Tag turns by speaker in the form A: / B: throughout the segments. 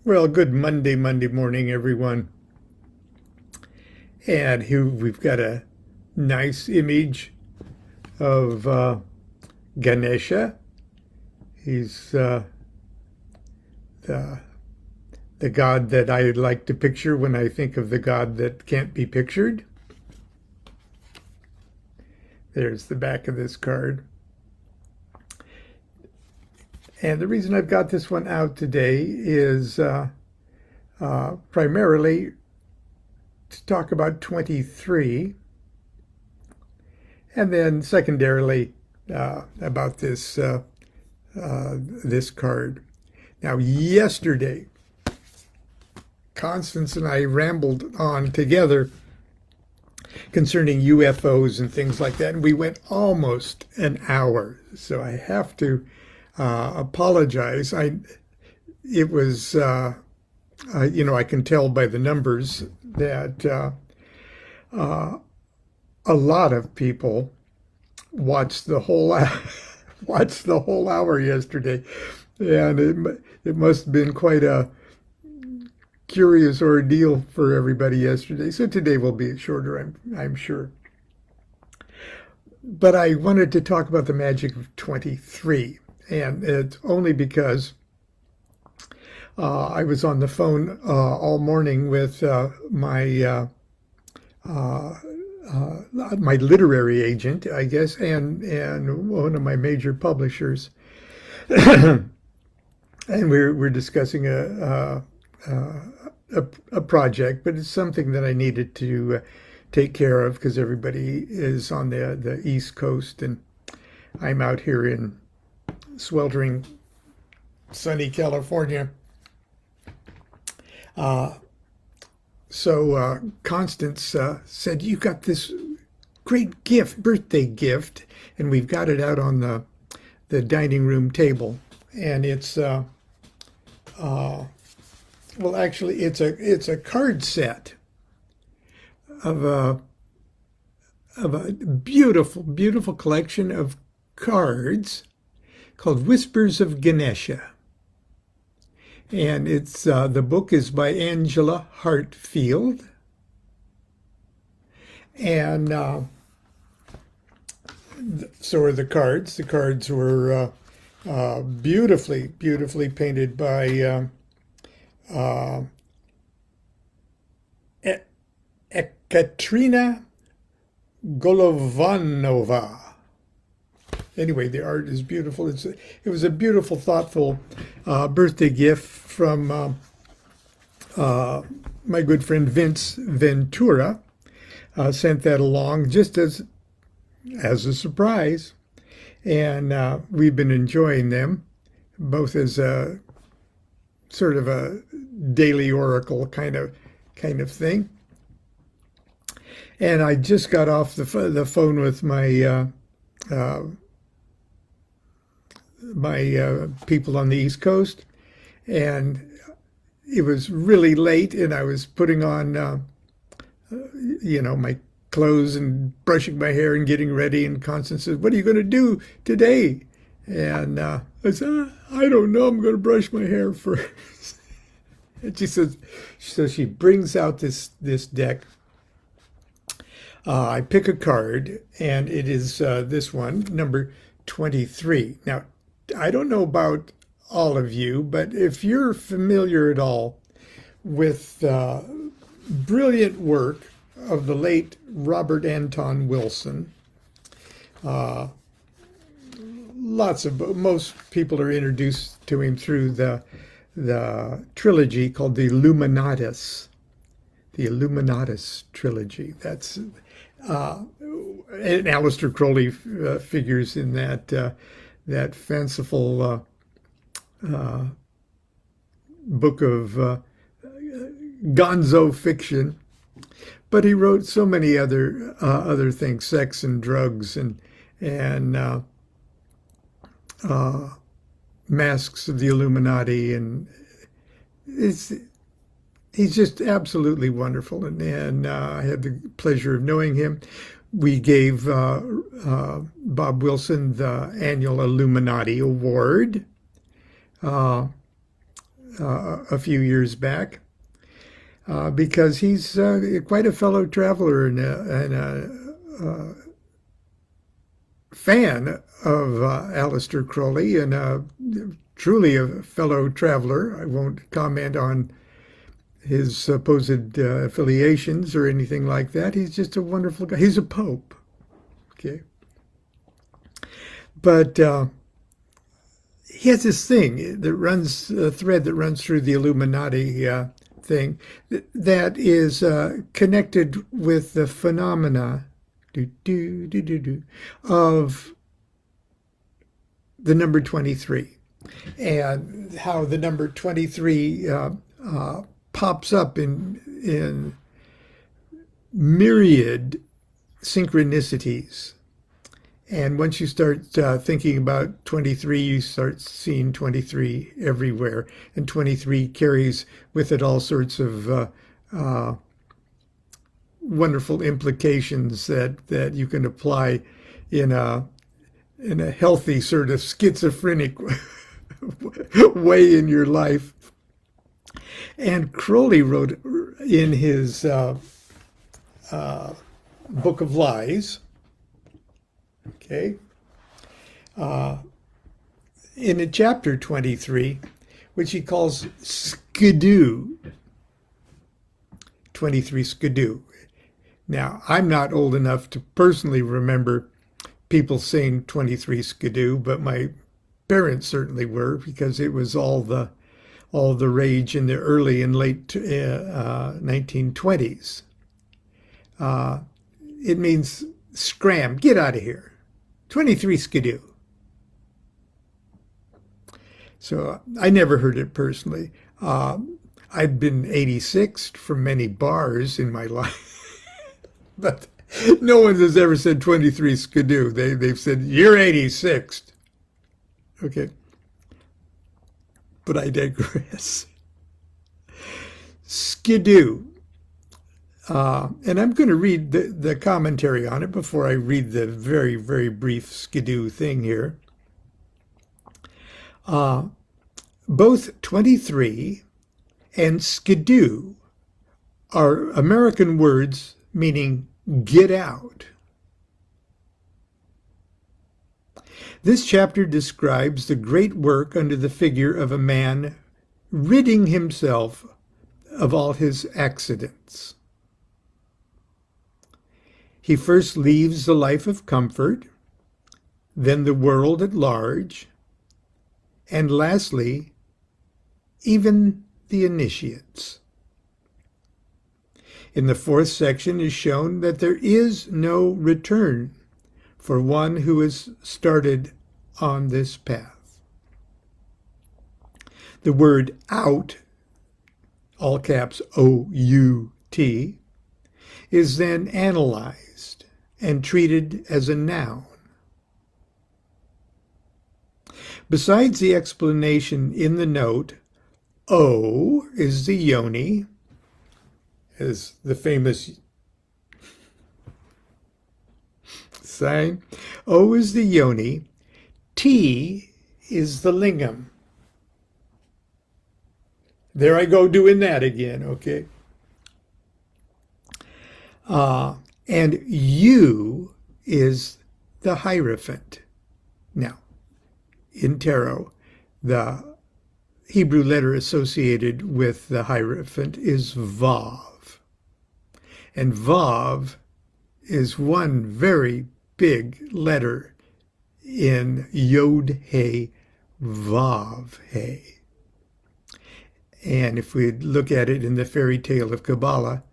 A: Well, good Monday morning, everyone. And here we've got a nice image of Ganesha. He's the, the god that I like to picture when I think of the god that can't be pictured. There's the back of this card. And the reason I've got this one out today is primarily to talk about 23, and then secondarily about this card. Now, yesterday, Constance and I rambled on together concerning UFOs and things like that, and we went almost an hour. So I have to apologize. It was I can tell by the numbers that a lot of people watched the whole watched the whole hour yesterday, and it must have been quite a curious ordeal for everybody yesterday. So today will be shorter, I'm sure. But I wanted to talk about the magic of 23, and it's only because I was on the phone all morning with my literary agent, I guess, and one of my major publishers, and we're discussing a project, but it's something that I needed to take care of because everybody is on the East Coast, and I'm out here in sweltering sunny California. So Constance said, "You got this great gift, birthday gift," and we've got it out on the dining room table, and it's well, actually, it's a card set of a beautiful collection of cards called Whispers of Ganesha. And it's the book is by Angela Hartfield, and so are the cards. The cards were beautifully painted by Ekaterina Golovanova. Anyway, the art is beautiful. It was a beautiful, thoughtful birthday gift from my good friend Vince Ventura. Sent that along just as a surprise, and we've been enjoying them both as a sort of a daily oracle kind of thing. And I just got off the phone with my people on the East Coast, and it was really late, and I was putting on my clothes and brushing my hair and getting ready, and Constance says, "What are you going to do today?" And I said, "I don't know, I'm going to brush my hair first." And she says, so she brings out this deck. I pick a card, and it is this one, number 23. Now, I don't know about all of you, but if you're familiar at all with brilliant work of the late Robert Anton Wilson, most people are introduced to him through the trilogy called the Illuminatus trilogy. That's and Aleister Crowley figures in that fanciful book of gonzo fiction, but he wrote so many other things, sex and drugs and Masks of the Illuminati, and he's just absolutely wonderful. And I had the pleasure of knowing him. We gave Bob Wilson the annual Illuminati Award. a few years back because he's quite a fellow traveler and a fan of Aleister Crowley and truly a fellow traveler. I won't comment on his supposed affiliations or anything like that. He's just a wonderful guy. He's a pope. Okay. But he has this thing that runs, a thread that runs through the Illuminati thing that is connected with the phenomena of the number 23 and how the number 23 pops up in myriad synchronicities. And once you start thinking about 23, you start seeing 23 everywhere. And 23 carries with it all sorts of wonderful implications that you can apply in a healthy sort of schizophrenic way in your life. And Crowley wrote in his Book of Lies, okay, in a chapter 23, which he calls Skidoo, 23 Skidoo. Now, I'm not old enough to personally remember people saying 23 Skidoo, but my parents certainly were, because it was all the rage in the early and late 1920s. It means scram, get out of here. 23 Skidoo. So I never heard it personally. I'd been 86'd from many bars in my life, but no one has ever said 23 Skidoo. They've said, you're 86'd. Okay. But I digress. Skidoo. And I'm going to read the commentary on it before I read the very, very brief Skidoo thing here. Both 23 and Skidoo are American words meaning get out. This chapter describes the great work under the figure of a man ridding himself of all his accidents. He first leaves the life of comfort, then the world at large, and lastly, even the initiates. In the fourth section is shown that there is no return for one who has started on this path. The word out, all caps O-U-T, is then analyzed and treated as a noun. Besides the explanation in the note, O is the yoni, as the famous sign. O is the yoni. T is the lingam. There I go doing that again, okay? And U is the Hierophant. Now, in tarot, the Hebrew letter associated with the Hierophant is Vav. And Vav is one very big letter in Yod He Vav He. And if we look at it in the fairy tale of Kabbalah,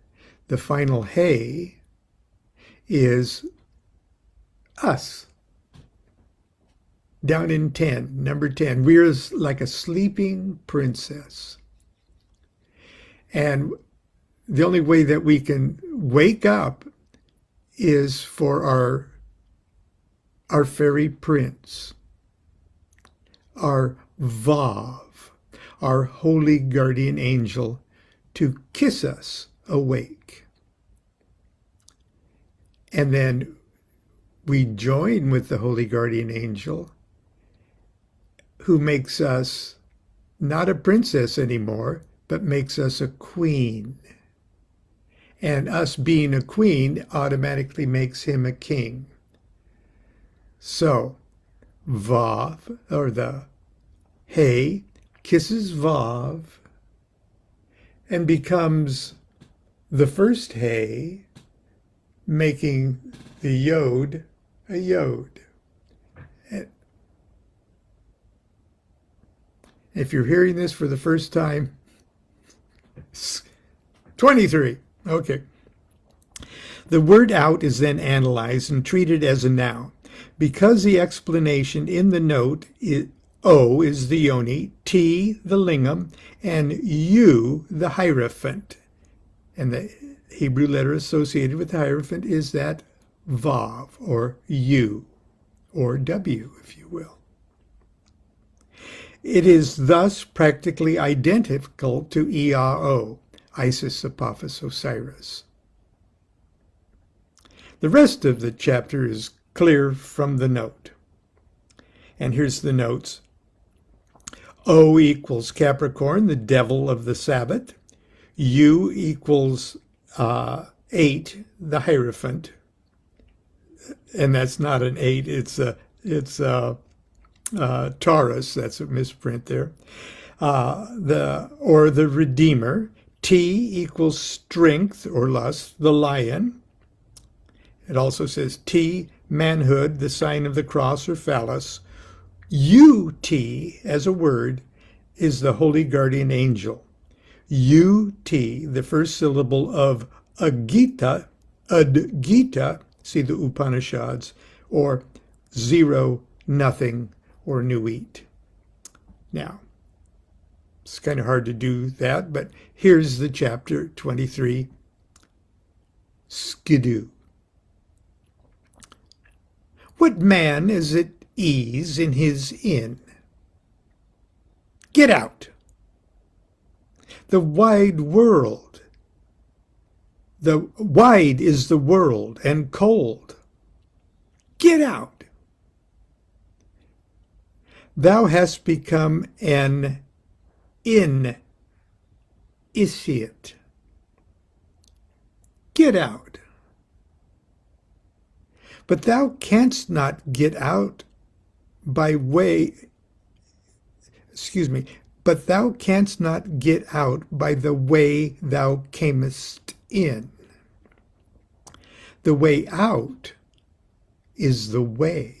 A: the final He is us. Down in 10, number 10, we're like a sleeping princess. And the only way that we can wake up is for our fairy prince, our Vav, our holy guardian angel, to kiss us awake. And then we join with the holy guardian angel, who makes us not a princess anymore, but makes us a queen. And us being a queen automatically makes him a king. So, Vav, or the He, kisses Vav and becomes the first He, making the Yod a Yod. If you're hearing this for the first time, 23. Okay. The word out is then analyzed and treated as a noun. Because the explanation in the note is O is the yoni, T the lingam, and U the hierophant. And the Hebrew letter associated with the hierophant is that Vav, or U, or W, if you will. It is thus practically identical to ERO, Isis, Apophis, Osiris. The rest of the chapter is clear from the note. And here's the notes. O equals Capricorn, the devil of the Sabbath. U equals 8, the Hierophant. And that's not an 8, it's Taurus, that's a misprint there. The Redeemer. T equals strength or lust, the lion. It also says T, manhood, the sign of the cross or phallus. UT, as a word, is the holy guardian angel. UT, the first syllable of Agita, Adgita, see the Upanishads, or zero, nothing, or nuit. Now, it's kind of hard to do that, but here's the chapter 23, Skidoo. What man is at ease in his inn? Get out. The wide world. The wide is the world and cold. Get out. Thou hast become an initiate. Get out. But thou canst not get out by way, but thou canst not get out by the way thou camest in. The way out is the way.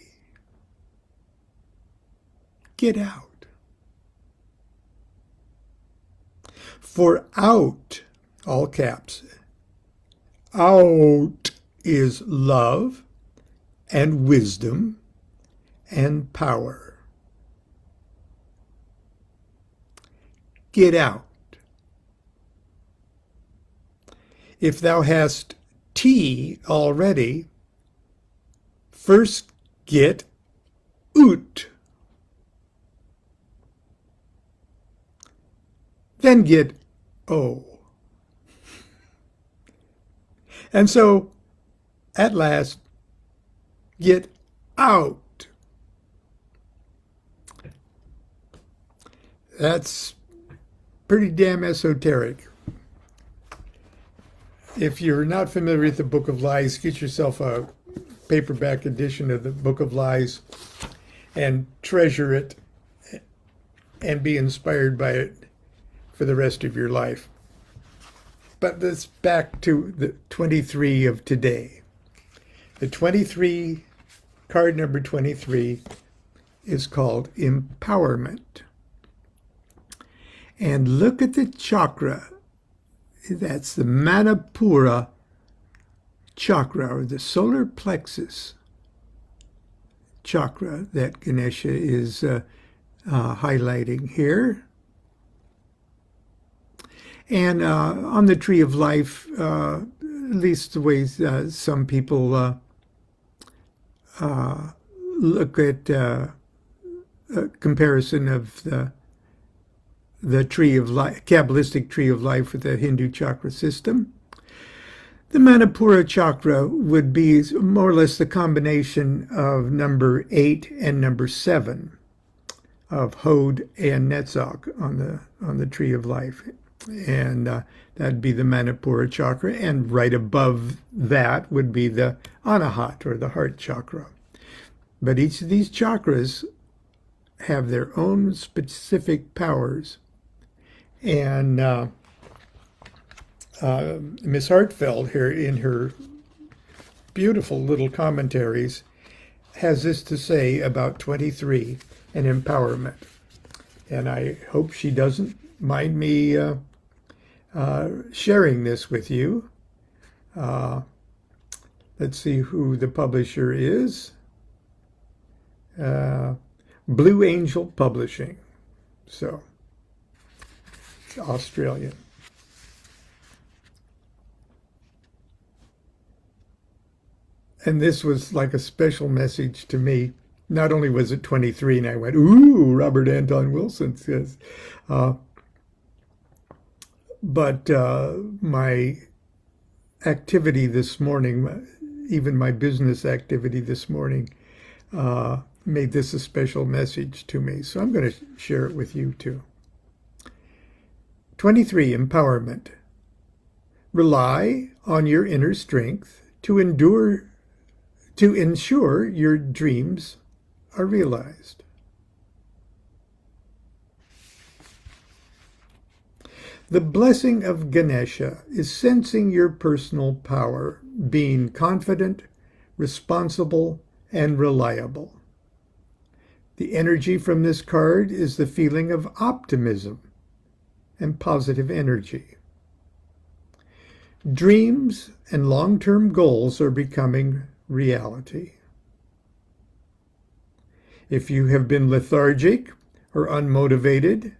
A: Get out. For out, all caps, out is love and wisdom and power. Get out. If thou hast T already, first get out. Then get O. And so, at last, get out. That's pretty damn esoteric. If you're not familiar with the Book of Lies, get yourself a paperback edition of the Book of Lies and treasure it and be inspired by it for the rest of your life. But let's back to the 23 of today. The 23, card number 23, is called Empowerment. And look at the chakra. That's the Manipura chakra, or the solar plexus chakra that Ganesha is highlighting here. And on the Tree of Life, at least the way some people look at a comparison of the Tree of Life, Kabbalistic Tree of Life with the Hindu chakra system, the Manipura chakra would be more or less the combination of number 8 and number 7. of Hod and Netzach on the tree of life, and that'd be the Manipura chakra, and right above that would be the Anahat, or the heart chakra. But each of these chakras have their own specific powers, and Miss Hartfeld here in her beautiful little commentaries has this to say about 23 and empowerment. And I hope she doesn't mind me sharing this with you. Let's see who the publisher is. Blue Angel Publishing. So, Australian. And this was like a special message to me. Not only was it 23, and I went, ooh, Robert Anton Wilson says, but my activity this morning, even my business activity this morning, made this a special message to me. So I'm going to share it with you too. 23, empowerment. Rely on your inner strength to ensure your dreams are realized. The blessing of Ganesha is sensing your personal power, being confident, responsible, and reliable. The energy from this card is the feeling of optimism and positive energy. Dreams and long-term goals are becoming reality. If you have been lethargic or unmotivated,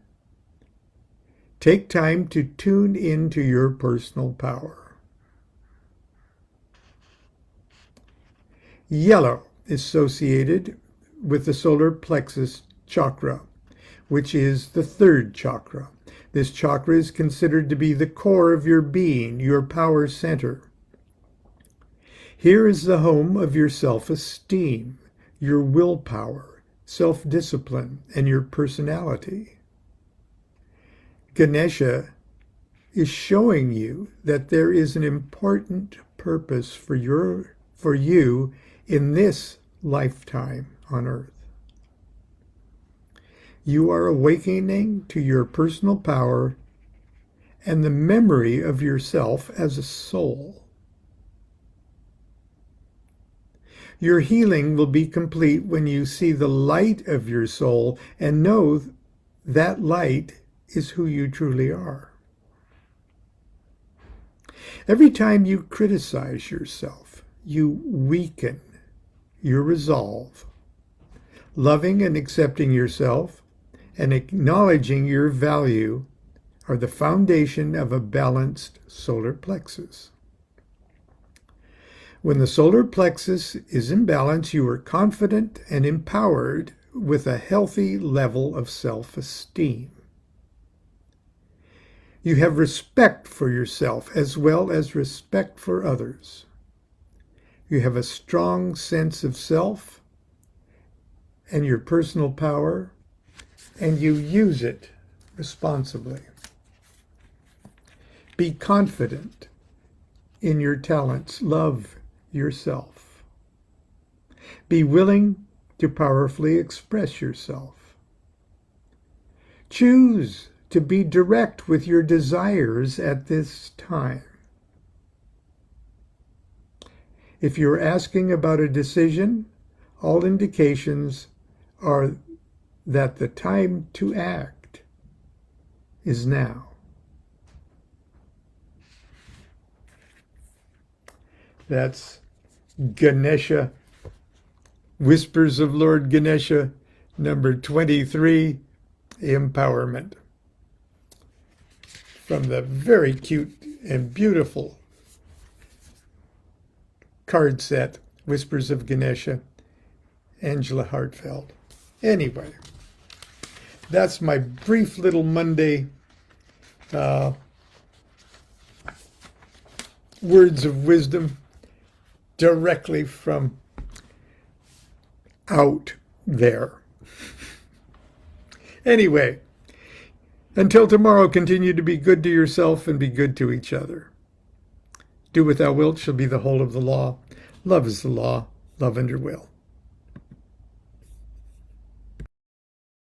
A: take time to tune into your personal power. Yellow is associated with the solar plexus chakra, which is the third chakra. This chakra is considered to be the core of your being, your power center. Here is the home of your self-esteem, your willpower, self-discipline, and your personality. Ganesha is showing you that there is an important purpose for you in this lifetime on Earth. You are awakening to your personal power and the memory of yourself as a soul. Your healing will be complete when you see the light of your soul and know that light is who you truly are. Every time you criticize yourself, you weaken your resolve. Loving and accepting yourself and acknowledging your value are the foundation of a balanced solar plexus. When the solar plexus is in balance, you are confident and empowered with a healthy level of self-esteem. You have respect for yourself as well as respect for others. You have a strong sense of self and your personal power, and you use it responsibly. Be confident in your talents. Love yourself. Be willing to powerfully express yourself. Choose to be direct with your desires at this time. If you're asking about a decision, all indications are that the time to act is now. That's Ganesha, Whispers of Lord Ganesha, number 23, Empowerment. From the very cute and beautiful card set, Whispers of Ganesha, Angela Hartfeld. Anyway, that's my brief little Monday words of wisdom directly from out there. Anyway, until tomorrow, continue to be good to yourself and be good to each other. Do what thou wilt shall be the whole of the law. Love is the law. Love and your will.